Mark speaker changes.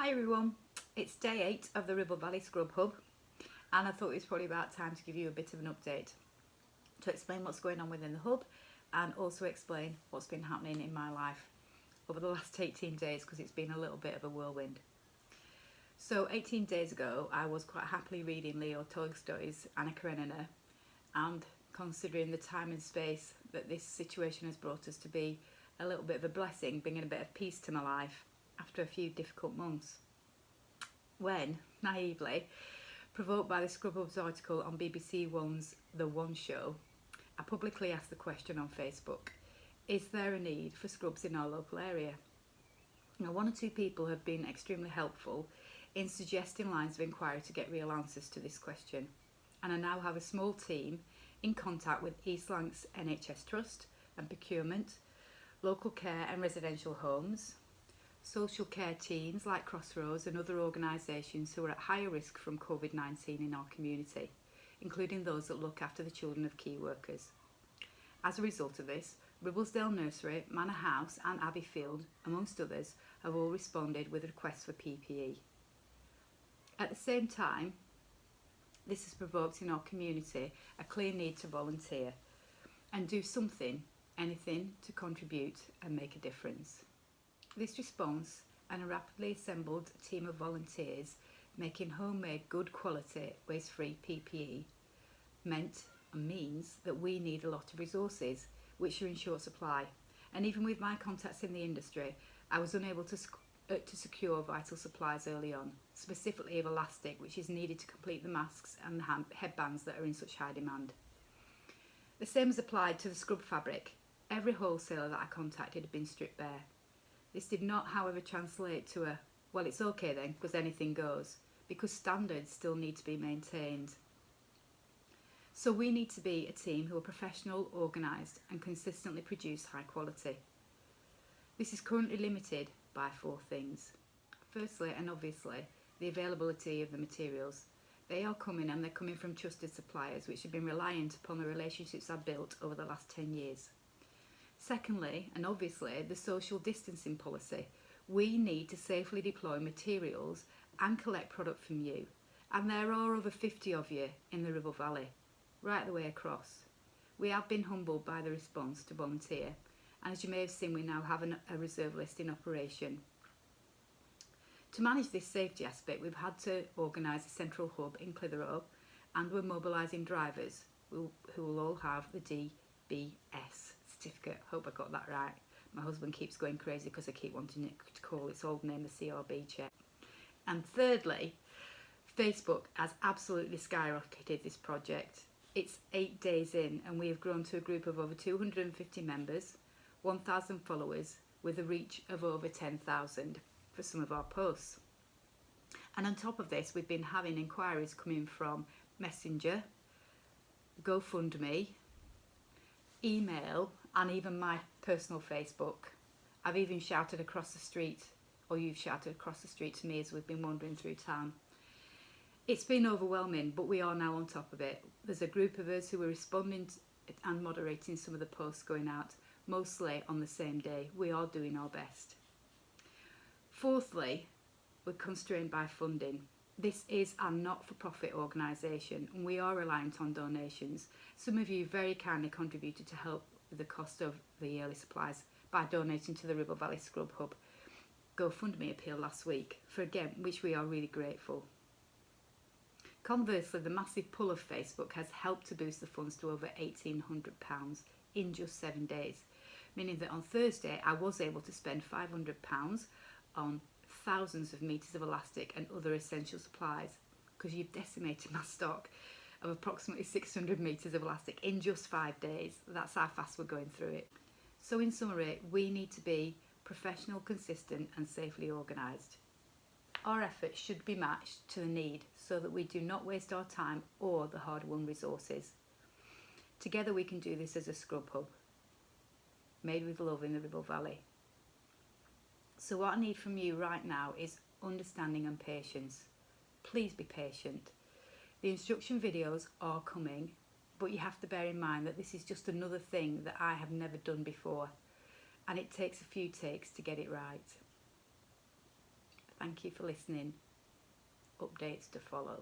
Speaker 1: Hi everyone, it's day 8 of the Ribble Valley Scrub Hub, and I thought it was probably about time to give you a bit of an update to explain what's going on within the hub and also explain what's been happening in my life over the last 18 days because it's been a little bit of a whirlwind. So 18 days ago I was quite happily reading Leo Tolstoy's Anna Karenina, and considering the time and space that this situation has brought us to be a little bit of a blessing, bringing a bit of peace to my life after a few difficult months, when, naively, provoked by the Scrub Hub's article on BBC One's The One Show, I publicly asked the question on Facebook, is there a need for scrubs in our local area? Now, one or two people have been extremely helpful in suggesting lines of inquiry to get real answers to this question, and I now have a small team in contact with East Lancs NHS Trust and Procurement, local care and residential homes, social care teams like Crossroads and other organisations who are at higher risk from COVID-19 in our community, including those that look after the children of key workers. As a result of this, Ribblesdale Nursery, Manor House and Abbeyfield, amongst others, have all responded with requests for PPE. At the same time, this has provoked in our community a clear need to volunteer and do something, anything, to contribute and make a difference. This response and a rapidly assembled team of volunteers making homemade, good quality, waste-free PPE meant and means that we need a lot of resources which are in short supply, and even with my contacts in the industry I was unable to secure vital supplies early on, specifically of elastic which is needed to complete the masks and the headbands that are in such high demand. The same is applied to the scrub fabric. Every wholesaler that I contacted had been stripped bare. This did not, however, translate to a, well, it's okay then, because anything goes, because standards still need to be maintained. So we need to be a team who are professional, organised and consistently produce high quality. This is currently limited by 4 things. Firstly, and obviously, the availability of the materials. They are coming, and they're coming from trusted suppliers which have been reliant upon the relationships I've built over the last 10 years. Secondly, and obviously, the social distancing policy. We need to safely deploy materials and collect product from you. And there are over 50 of you in the Ribble Valley, right the way across. We have been humbled by the response to volunteer, and as you may have seen, we now have a reserve list in operation. To manage this safety aspect, we've had to organise a central hub in Clitheroe, and we're mobilising drivers who will all have the DBS certificate. Hope I got that right. My husband keeps going crazy because I keep wanting it to call its old name the CRB check. And thirdly, Facebook has absolutely skyrocketed this project. It's 8 days in and we have grown to a group of over 250 members, 1,000 followers with a reach of over 10,000 for some of our posts. And on top of this, we've been having inquiries coming from Messenger, GoFundMe, email and even my personal Facebook. I've even shouted across the street, or you've shouted across the street to me as we've been wandering through town. It's been overwhelming, but we are now on top of it. There's a group of us who are responding and moderating some of the posts going out, mostly on the same day. We are doing our best. Fourthly, we're constrained by funding. This is a not-for-profit organisation and we are reliant on donations. Some of you very kindly contributed to help with the cost of the early supplies by donating to the Ribble Valley Scrub Hub GoFundMe appeal last week, for again, which we are really grateful. Conversely, the massive pull of Facebook has helped to boost the funds to over £1,800 in just 7 days, meaning that on Thursday I was able to spend £500 on thousands of metres of elastic and other essential supplies, because you've decimated my stock of approximately 600 metres of elastic in just 5 days. That's how fast we're going through it. So in summary, we need to be professional, consistent and safely organised. Our efforts should be matched to the need so that we do not waste our time or the hard-won resources. Together we can do this as a scrub hub, made with love in the Ribble Valley. So what I need from you right now is understanding and patience. Please be patient. The instruction videos are coming, but you have to bear in mind that this is just another thing that I have never done before, and it takes a few takes to get it right. Thank you for listening. Updates to follow.